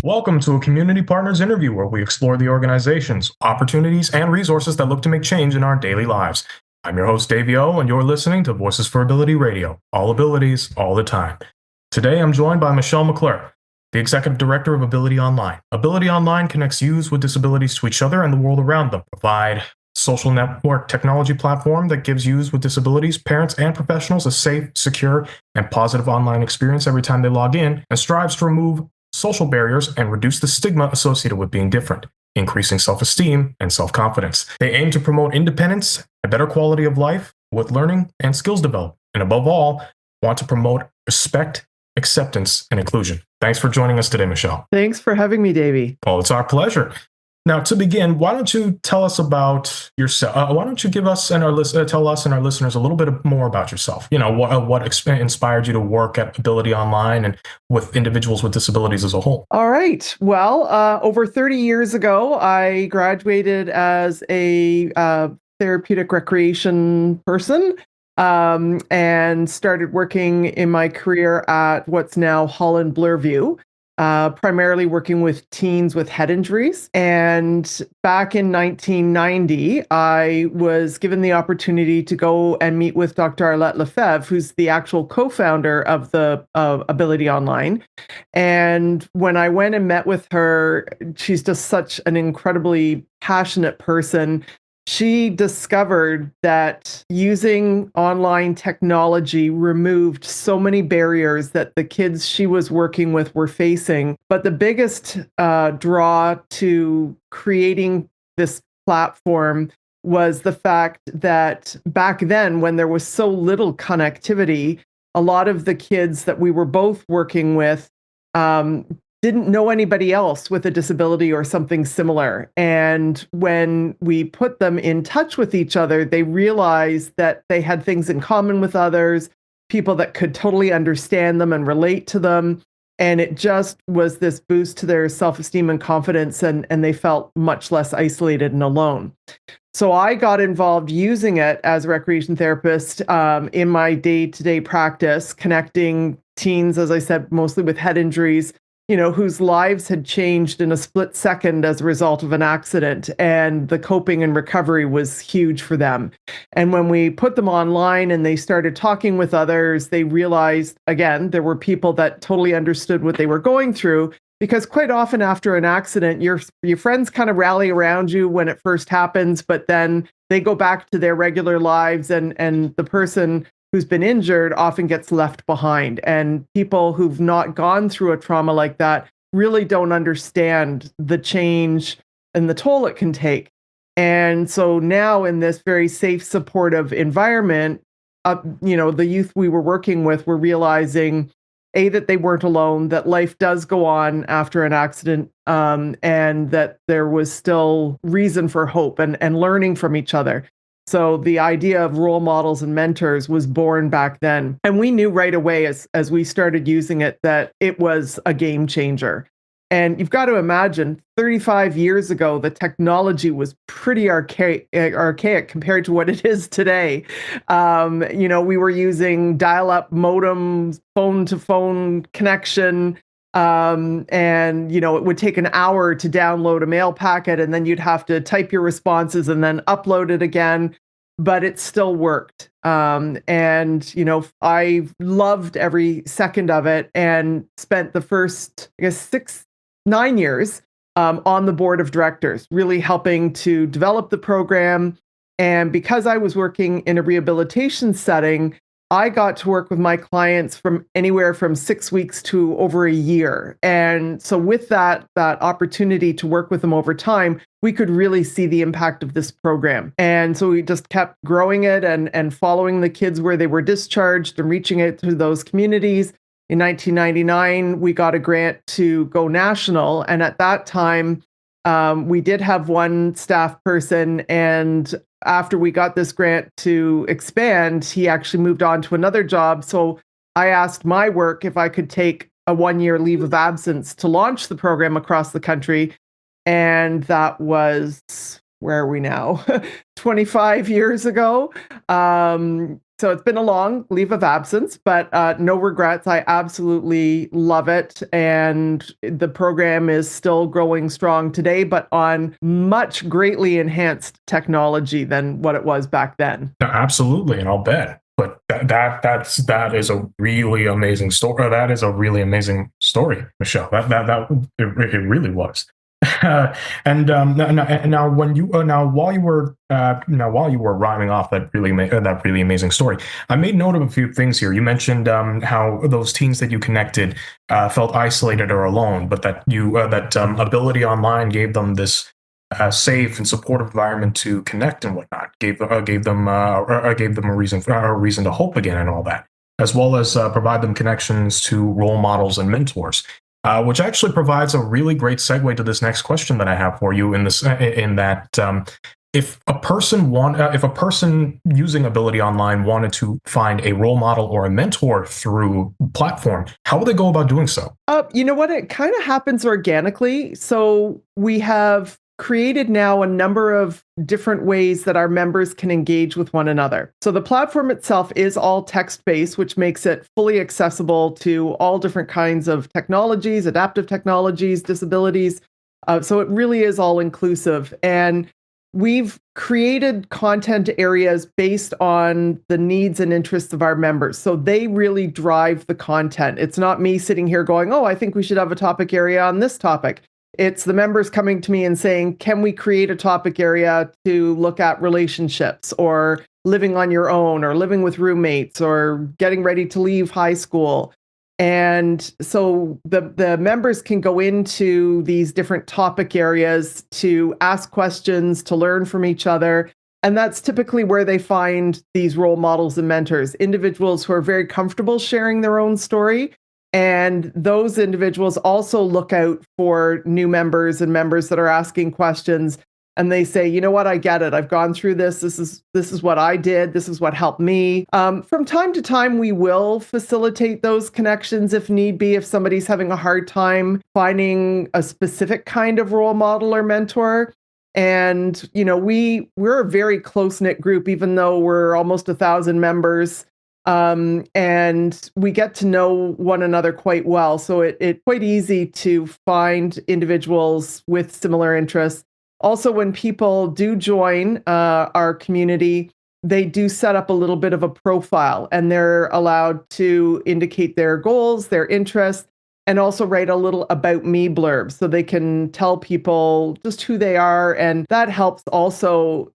Welcome to a Community Partners interview where we explore the organizations, opportunities, and resources that look to make change in our daily lives. I'm your host, Davy Au, and you're listening to Voices for Ability Radio, all abilities, all the time. Today, I'm joined by Michelle McClure, the Executive Director of Ability Online. Ability Online connects youths with disabilities to each other and the world around them, provide social network technology platform that gives youths with disabilities, parents, and professionals a safe, secure, and positive online experience every time they log in, and strives to remove social barriers and reduce the stigma associated with being different, increasing self-esteem and self-confidence. They aim to promote independence, a better quality of life with learning and skills development, and above all, want to promote respect, acceptance, and inclusion. Thanks for joining us today, Michelle. Thanks for having me, Davy. Well, it's our pleasure. Now, to begin, why don't you tell us about yourself? Why don't you give us and tell us and our listeners a little bit more about yourself? You know, what inspired you to work at Ability Online and with individuals with disabilities as a whole? All right. Well, over 30 years ago, I graduated as a therapeutic recreation person and started working in my career at what's now Holland Bloorview. Primarily working with teens with head injuries. And back in 1990, I was given the opportunity to go and meet with Dr. Arlette Lefebvre, who's the actual co-founder of the Ability Online. And when I went and met with her, she's just such an incredibly passionate person. She discovered that using online technology removed so many barriers that the kids she was working with were facing. But the biggest draw to creating this platform was the fact that back then, when there was so little connectivity, a lot of the kids that we were both working with didn't know anybody else with a disability or something similar. And when we put them in touch with each other, they realized that they had things in common with others, people that could totally understand them and relate to them. And it just was this boost to their self-esteem and confidence, and they felt much less isolated and alone. So I got involved using it as a recreation therapist in my day-to-day practice, connecting teens, as I said, mostly with head injuries, whose lives had changed in a split second as a result of an accident, and the coping and recovery was huge for them. And when we put them online and they started talking with others, they realized, again, there were people that totally understood what they were going through, because quite often after an accident, your friends kind of rally around you when it first happens, but then they go back to their regular lives, and the person who's been injured often gets left behind. And people who've not gone through a trauma like that really don't understand the change and the toll it can take. And so now in this very safe, supportive environment, the youth we were working with were realizing, A, that they weren't alone, that life does go on after an accident, and that there was still reason for hope and learning from each other. So the idea of role models and mentors was born back then. And we knew right away as we started using it that it was a game changer. And you've got to imagine 35 years ago, the technology was pretty archaic compared to what it is today. We were using dial-up modems, phone-to-phone connection, and it would take an hour to download a mail packet, and then you'd have to type your responses and then upload it again, but it still worked. I loved every second of it, and spent the first, I guess, 9 years on the board of directors, really helping to develop the program. And because I was working in a rehabilitation setting, I got to work with my clients from anywhere from 6 weeks to over a year. And so with that opportunity to work with them over time, we could really see the impact of this program. And so we just kept growing it and following the kids where they were discharged and reaching out to those communities. In 1999, we got a grant to go national. And at that time, we did have one staff person, and after we got this grant to expand, he actually moved on to another job. So I asked my work if I could take a 1-year leave of absence to launch the program across the country. And that was, where are we now? 25 years ago. So it's been a long leave of absence, but no regrets. I absolutely love it. And the program is still growing strong today, but on much greatly enhanced technology than what it was back then. Absolutely, and I'll bet. But that is a really amazing story. That is a really amazing story, Michelle. It really was. Now when you while you were rhyming off that really amazing story, I made note of a few things here. You mentioned how those teens that you connected felt isolated or alone, but that Ability Online gave them this safe and supportive environment to connect and whatnot. Gave them a reason to hope again and all that, as well as provide them connections to role models and mentors. Which actually provides a really great segue to this next question that I have for you. If a person using Ability Online wanted to find a role model or a mentor through platform, how would they go about doing so? You know what? It kind of happens organically. So we have created now a number of different ways that our members can engage with one another. So the platform itself is all text-based, which makes it fully accessible to all different kinds of technologies, adaptive technologies, disabilities. So it really is all inclusive. And we've created content areas based on the needs and interests of our members. So they really drive the content. It's not me sitting here going, oh, I think we should have a topic area on this topic. It's the members coming to me and saying, can we create a topic area to look at relationships or living on your own or living with roommates or getting ready to leave high school? And so the members can go into these different topic areas to ask questions, to learn from each other. And that's typically where they find these role models and mentors, individuals who are very comfortable sharing their own story. And those individuals also look out for new members and members that are asking questions. And they say, you know what, I get it. I've gone through this. This is what I did. This is what helped me. From time to time, we will facilitate those connections if need be, if somebody's having a hard time finding a specific kind of role model or mentor. And, you know, we're a very close-knit group, even though we're almost 1,000 members. And we get to know one another quite well. So it's quite easy to find individuals with similar interests. Also, when people do join our community, they do set up a little bit of a profile and they're allowed to indicate their goals, their interests, and also write a little about me blurb so they can tell people just who they are. And that helps also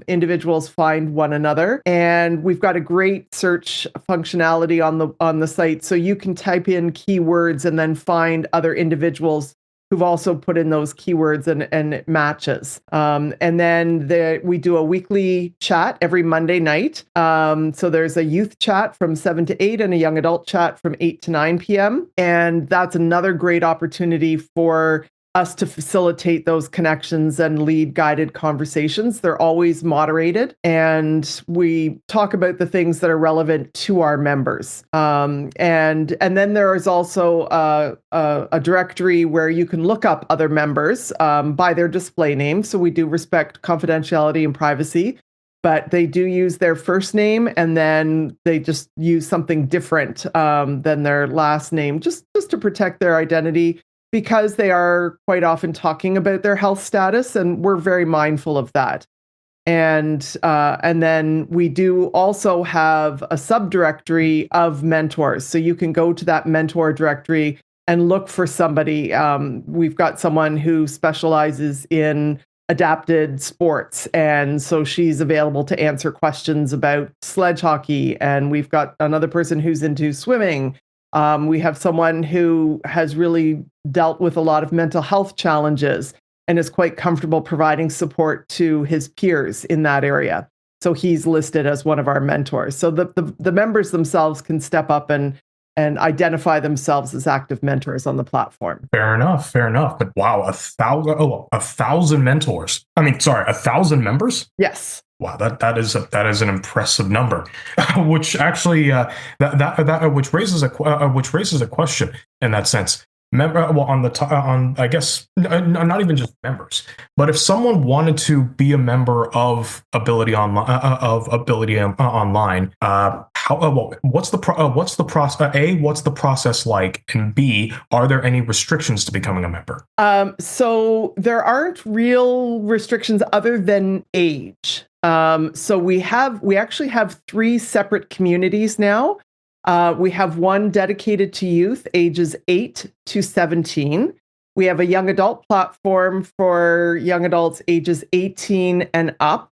individuals find one another. And we've got a great search functionality on the site. So you can type in keywords and then find other individuals who've also put in those keywords and it matches. And then we do a weekly chat every Monday night. So there's a youth chat from 7 to 8 and a young adult chat from 8 to 9 p.m. And that's another great opportunity for us to facilitate those connections and lead guided conversations. They're always moderated, and we talk about the things that are relevant to our members. And then there is also a directory where you can look up other members by their display name. So we do respect confidentiality and privacy, but they do use their first name and then they just use something different than their last name, just to protect their identity, because they are quite often talking about their health status, and we're very mindful of that. And then we do also have a subdirectory of mentors. So you can go to that mentor directory and look for somebody. We've got someone who specializes in adapted sports, and so she's available to answer questions about sledge hockey. And we've got another person who's into swimming. We have someone who has really dealt with a lot of mental health challenges and is quite comfortable providing support to his peers in that area. So he's listed as one of our mentors. So the members themselves can step up and identify themselves as active mentors on the platform. Fair enough, fair enough. But wow, 1,000 mentors. I mean, sorry, 1,000 members? Yes. Wow, that is an impressive number, which actually which raises a question in that sense. Well, on the on, I guess not even just members, but if someone wanted to be a member of Ability Online, Online, how well, what's the process? A, what's the process like, and B, are there any restrictions to becoming a member? So there aren't real restrictions other than age. So we actually have three separate communities now. We have one dedicated to youth ages 8 to 17. We have a young adult platform for young adults ages 18 and up.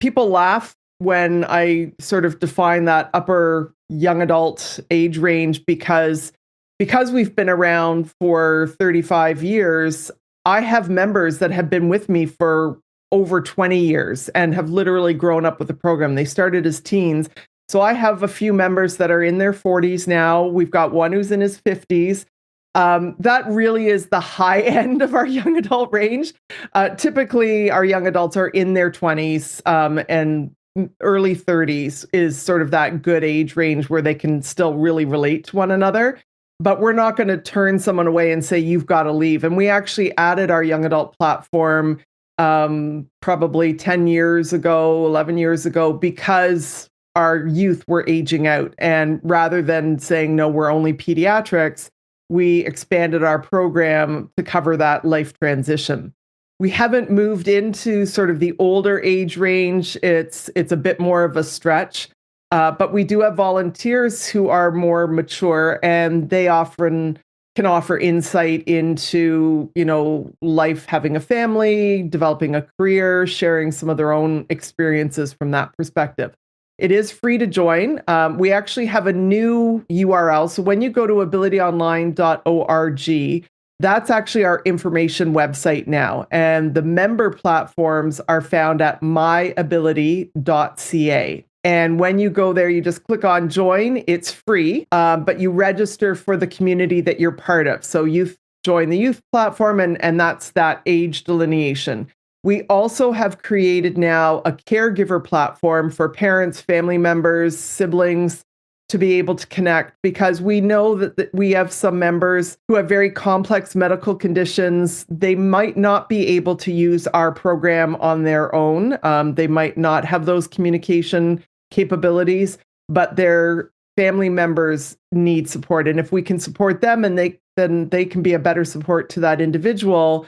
People laugh when I sort of define that upper young adult age range because we've been around for 35 years. I have members that have been with me for over 20 years and have literally grown up with the program. They started as teens. So I have a few members that are in their 40s now. We've got one who's in his 50s. That really is the high end of our young adult range. Typically, our young adults are in their 20s and early 30s is sort of that good age range where they can still really relate to one another. But we're not going to turn someone away and say, you've got to leave. And we actually added our young adult platform probably 10 years ago, 11 years ago, because our youth were aging out. And rather than saying, no, we're only pediatrics, we expanded our program to cover that life transition. We haven't moved into sort of the older age range. It's a bit more of a stretch. But we do have volunteers who are more mature, and they often can offer insight into, life, having a family, developing a career, sharing some of their own experiences from that perspective. It is free to join. We actually have a new URL. So when you go to abilityonline.org, that's actually our information website now. And the member platforms are found at myability.ca. And when you go there, you just click on join. It's free, but you register for the community that you're part of. So you join the youth platform, and that's that age delineation. We also have created now a caregiver platform for parents, family members, siblings to be able to connect, because we know that we have some members who have very complex medical conditions. They might not be able to use our program on their own. They might not have those communication capabilities, but their family members need support. And if we can support them, and then they can be a better support to that individual,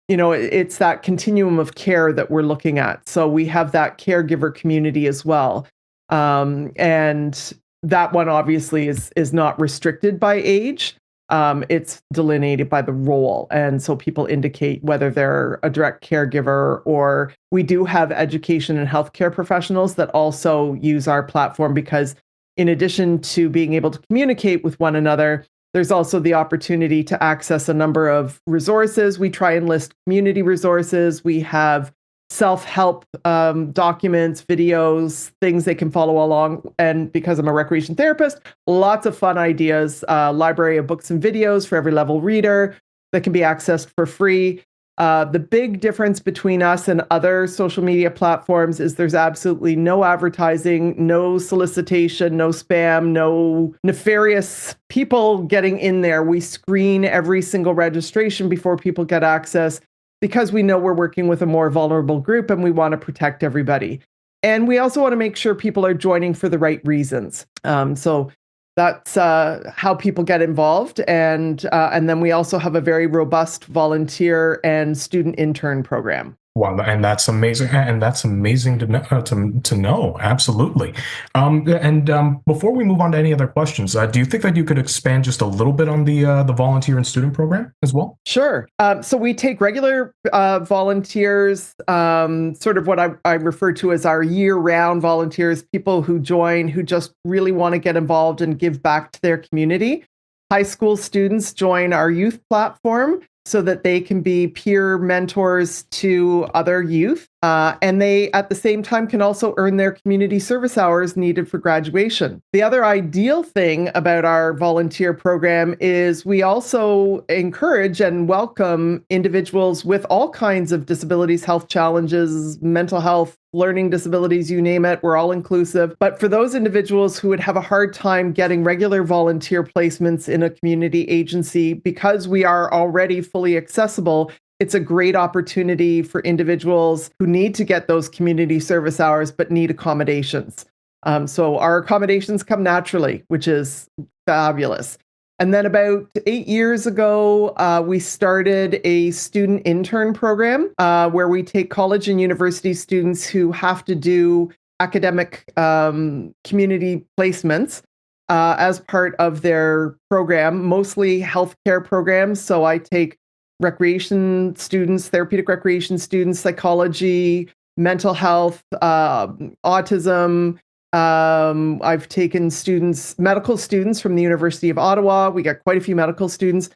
it's that continuum of care that we're looking at. So we have that caregiver community as well. And that one obviously is not restricted by age. It's delineated by the role. And so people indicate whether they're a direct caregiver, or we do have education and healthcare professionals that also use our platform, because in addition to being able to communicate with one another, there's also the opportunity to access a number of resources. We try and list community resources. We have self-help documents, videos, things they can follow along. And because I'm a recreation therapist, lots of fun ideas, library of books and videos for every level reader that can be accessed for free. The big difference between us and other social media platforms is there's absolutely no advertising, no solicitation, no spam, no nefarious people getting in there. We screen every single registration before people get access, because we know we're working with a more vulnerable group and we want to protect everybody. And we also want to make sure people are joining for the right reasons. So that's how people get involved. And then we also have a very robust volunteer and student intern program. Wow, and that's amazing, and that's amazing to know. To know, absolutely. Before we move on to any other questions, do you think that you could expand just a little bit on the volunteer and student program as well? Sure. So we take regular volunteers, sort of what I refer to as our year-round volunteers, people who join who just really want to get involved and give back to their community. High school students join our youth platform so that they can be peer mentors to other youth. And they, at the same time, can also earn their community service hours needed for graduation. The other ideal thing about our volunteer program is we also encourage and welcome individuals with all kinds of disabilities, health challenges, mental health learning disabilities, you name it, we're all inclusive. But for those individuals who would have a hard time getting regular volunteer placements in a community agency, because we are already fully accessible, it's a great opportunity for individuals who need to get those community service hours but need accommodations. So our accommodations come naturally, which is fabulous. And then about 8 years ago, we started a student intern program where we take college and university students who have to do academic community placements as part of their program, mostly healthcare programs. So I take recreation students, therapeutic recreation students, psychology, mental health, autism. I've taken students, medical students from the University of Ottawa. We got quite a few medical students.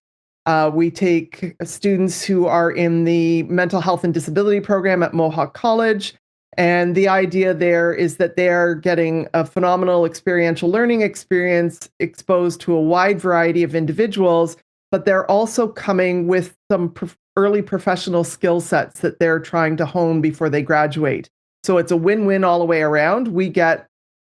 We take students who are in the mental health and disability program at Mohawk College. And the idea there is that they're getting a phenomenal experiential learning experience exposed to a wide variety of individuals, but they're also coming with some early professional skill sets that they're trying to hone before they graduate. So it's a win-win all the way around. We get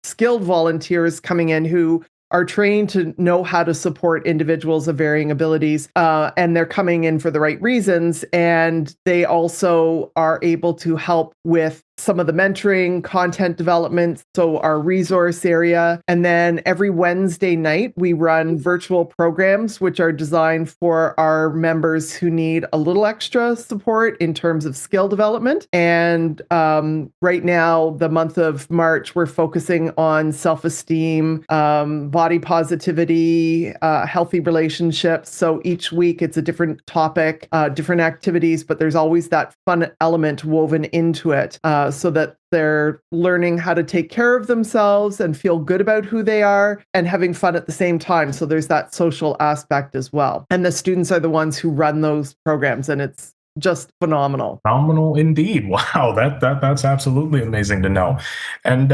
skilled volunteers coming in who are trained to know how to support individuals of varying abilities, and they're coming in for the right reasons. And they also are able to help with some of the mentoring, content development, so our resource area. And then every Wednesday night, we run virtual programs, which are designed for our members who need a little extra support in terms of skill development. And right now, the month of March, we're focusing on self-esteem, body positivity, healthy relationships. So each week, it's a different topic, different activities, but there's always that fun element woven into it. So that they're learning how to take care of themselves and feel good about who they are and having fun at the same time. So there's that social aspect as well. And the students are the ones who run those programs, and it's just phenomenal. Phenomenal indeed. Wow, that's absolutely amazing to know. And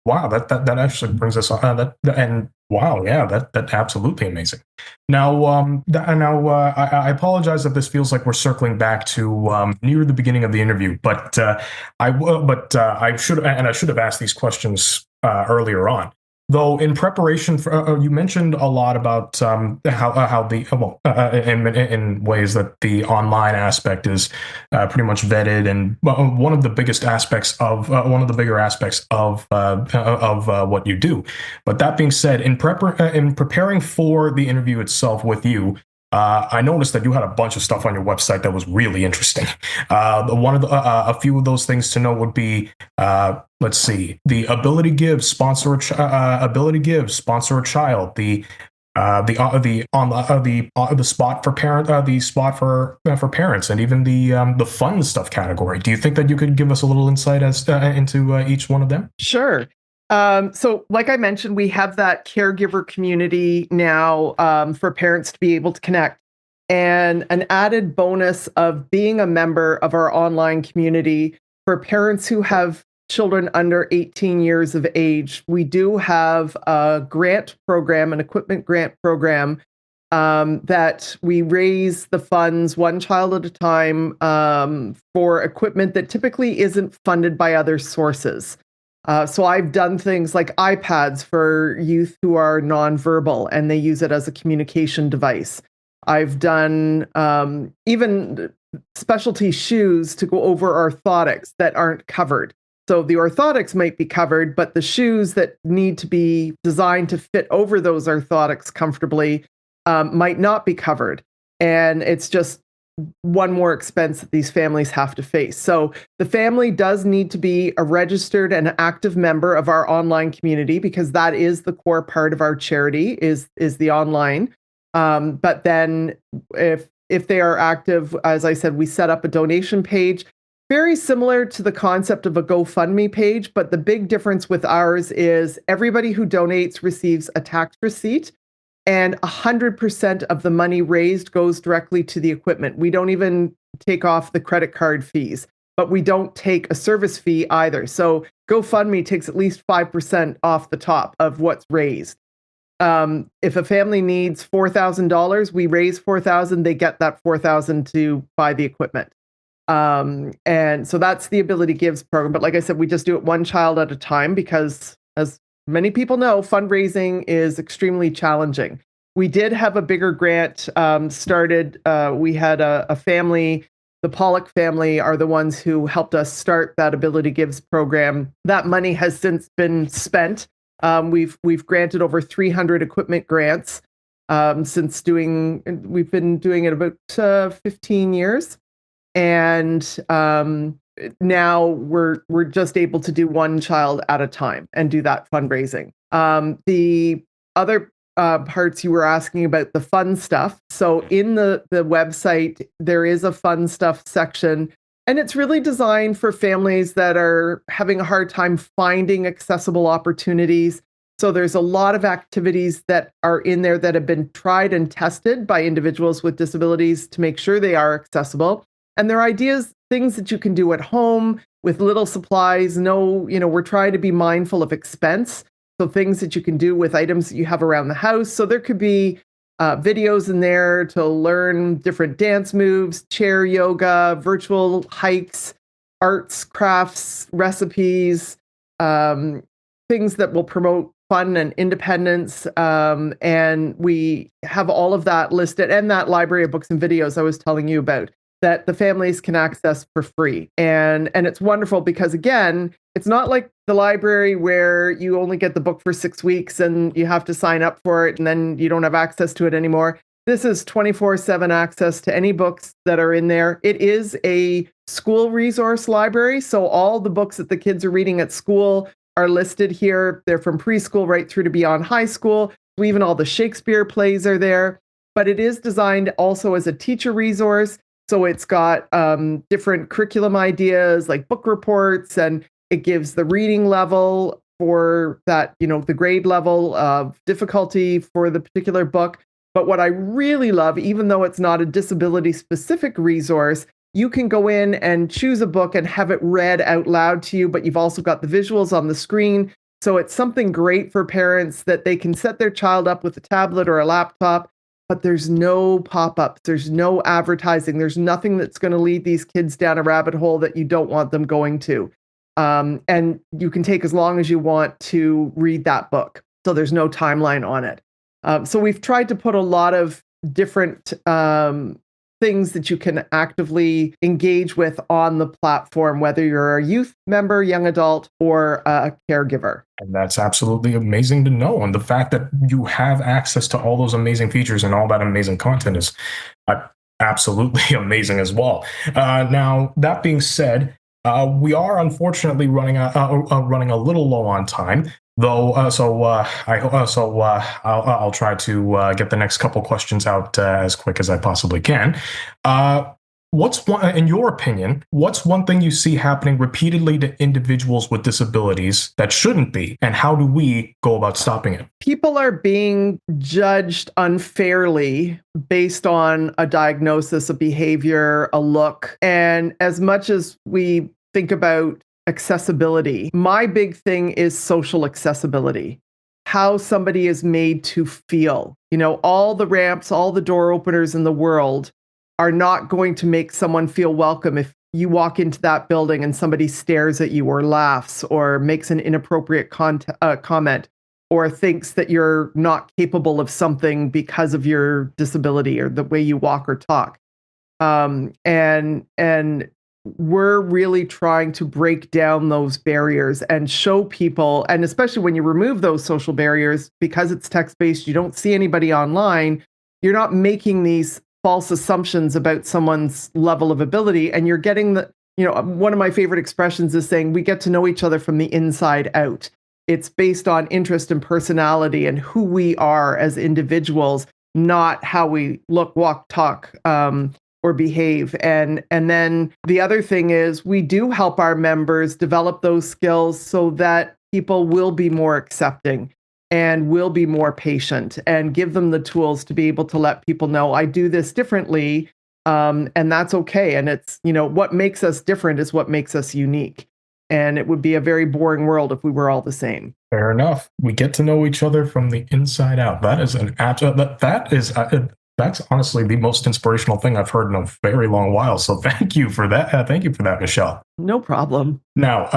wow, that actually brings us on and wow, yeah, that absolutely amazing. Now, I apologize if this feels like we're circling back to near the beginning of the interview, but I should have asked these questions earlier on. Though in preparation for, you mentioned a lot about how the in ways that the online aspect is pretty much vetted, and one of the biggest aspects of one of the bigger aspects of what you do. But that being said, in preparing for the interview itself with you, I noticed that you had a bunch of stuff on your website that was really interesting. One of a few of those things to know would be, let's see, the ability give sponsor sponsor a child, the spot for parent, the spot for parents, and even the fun stuff category. Do you think that you could give us a little insight as into each one of them? Sure. So like I mentioned, we have that caregiver community now for parents to be able to connect. And an added bonus of being a member of our online community for parents who have children under 18 years of age, we do have a grant program, an equipment grant program, that we raise the funds one child at a time for equipment that typically isn't funded by other sources. So I've done things like iPads for youth who are nonverbal, and they use it as a communication device. I've done even specialty shoes to go over orthotics that aren't covered. So the orthotics might be covered, but the shoes that need to be designed to fit over those orthotics comfortably might not be covered. And it's just one more expense that these families have to face. So the family does need to be a registered and active member of our online community, because that is the core part of our charity is the online. But then if they are active, as I said, we set up a donation page, very similar to the concept of a GoFundMe page. But the big difference with ours is everybody who donates receives a tax receipt, and 100% of the money raised goes directly to the equipment. We don't even take off the credit card fees, but we don't take a service fee either. So GoFundMe takes at least 5% off the top of what's raised. If a family needs $4,000, we raise $4,000, they get that $4,000 to buy the equipment. And so that's the Ability Gives program. But like I said, we just do it one child at a time because, as many people know, fundraising is extremely challenging. We did have a bigger grant started. We had a family, the Pollock family are the ones who helped us start that Ability Gives program. That money has since been spent. We've granted over 300 equipment grants since doing. We've been doing it about 15 years, and now we're just able to do one child at a time and do that fundraising. The other parts you were asking about the fun stuff. So in the website, there is a fun stuff section, and it's really designed for families that are having a hard time finding accessible opportunities. So there's a lot of activities that are in there that have been tried and tested by individuals with disabilities to make sure they are accessible. And there are ideas, things that you can do at home with little supplies. No, we're trying to be mindful of expense. So things that you can do with items that you have around the house. So there could be videos in there to learn different dance moves, chair yoga, virtual hikes, arts, crafts, recipes, things that will promote fun and independence. And we have all of that listed, and that library of books and videos I was telling you about, that the families can access for free. And it's wonderful because, again, it's not like the library where you only get the book for 6 weeks and you have to sign up for it and then you don't have access to it anymore. This is 24/7 access to any books that are in there. It is a school resource library, so all the books that the kids are reading at school are listed here. They're from preschool right through to beyond high school. So even all the Shakespeare plays are there. But it is designed also as a teacher resource. So it's got different curriculum ideas like book reports, and it gives the reading level for that, the grade level of difficulty for the particular book. But what I really love, even though it's not a disability specific resource, you can go in and choose a book and have it read out loud to you, but you've also got the visuals on the screen. So it's something great for parents that they can set their child up with a tablet or a laptop. But there's no pop-ups, there's no advertising, there's nothing that's going to lead these kids down a rabbit hole that you don't want them going to. And you can take as long as you want to read that book. So there's no timeline on it. So we've tried to put a lot of different things that you can actively engage with on the platform, whether you're a youth member, young adult, or a caregiver. And that's absolutely amazing to know. And the fact that you have access to all those amazing features and all that amazing content is absolutely amazing as well. Now, that being said, we are unfortunately running a little low on time, though. I'll try to get the next couple questions out as quick as I possibly can. In your opinion, what's one thing you see happening repeatedly to individuals with disabilities that shouldn't be, and how do we go about stopping it? People are being judged unfairly based on a diagnosis, a behavior, a look. And as much as we think about accessibility, my big thing is social accessibility. How somebody is made to feel. All the ramps, all the door openers in the world are not going to make someone feel welcome if you walk into that building and somebody stares at you or laughs or makes an inappropriate comment or thinks that you're not capable of something because of your disability or the way you walk or talk. And we're really trying to break down those barriers and show people, and especially when you remove those social barriers, because it's text-based, you don't see anybody online, you're not making these false assumptions about someone's level of ability, and you're getting one of my favorite expressions is saying we get to know each other from the inside out. It's based on interest and personality and who we are as individuals, not how we look, walk, talk, or behave. And then the other thing is we do help our members develop those skills so that people will be more accepting and will be more patient, and give them the tools to be able to let people know I do this differently, and that's okay. And it's, what makes us different is what makes us unique. And it would be a very boring world if we were all the same. Fair enough. We get to know each other from the inside out. That is That's honestly the most inspirational thing I've heard in a very long while. So thank you for that. Thank you for that, Michelle. No problem. Now,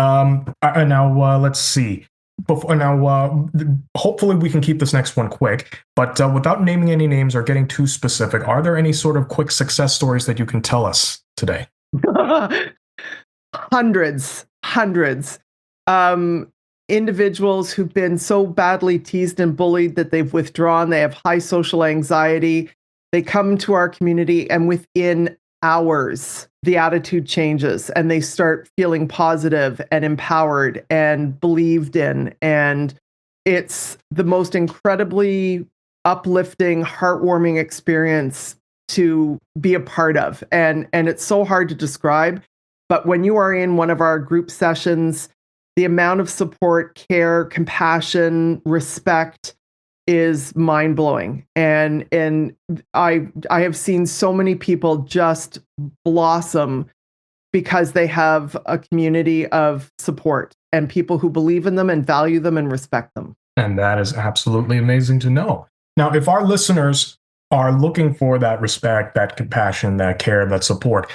let's see. Hopefully we can keep this next one quick. But without naming any names or getting too specific, are there any sort of quick success stories that you can tell us today? Hundreds. Individuals who've been so badly teased and bullied that they've withdrawn. They have high social anxiety. They come to our community, and within hours, the attitude changes and they start feeling positive and empowered and believed in. And it's the most incredibly uplifting, heartwarming experience to be a part of. And it's so hard to describe. But when you are in one of our group sessions, the amount of support, care, compassion, respect is mind-blowing. And I have seen so many people just blossom because they have a community of support and people who believe in them and value them and respect them. And that is absolutely amazing to know. Now, if our listeners are looking for that respect, that compassion, that care, that support,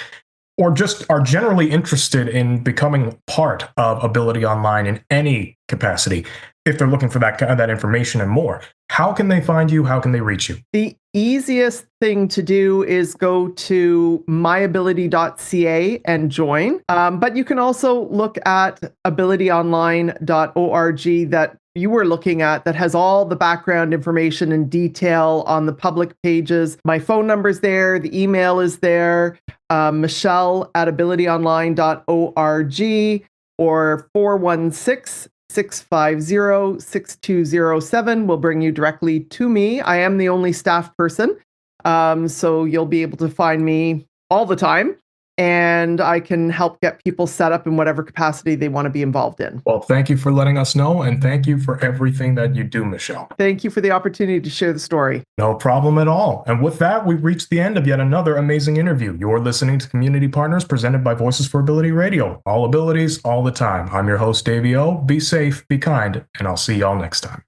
or just are generally interested in becoming part of Ability Online in any capacity, if they're looking for that information and more, how can they find you? How can they reach you? The easiest thing to do is go to myability.ca and join. But you can also look at abilityonline.org that you were looking at, that has all the background information and detail on the public pages. My phone number's there. The email is there. Michelle@abilityonline.org or 416-650-6207 will bring you directly to me. I am the only staff person, so you'll be able to find me all the time, and I can help get people set up in whatever capacity they want to be involved in. Well, thank you for letting us know, and thank you for everything that you do, Michelle. Thank you for the opportunity to share the story. No problem at all. And with that, we've reached the end of yet another amazing interview. You're listening to Community Partners presented by Voices for Ability Radio. All abilities, all the time. I'm your host, Davy Au. Be safe, be kind, and I'll see y'all next time.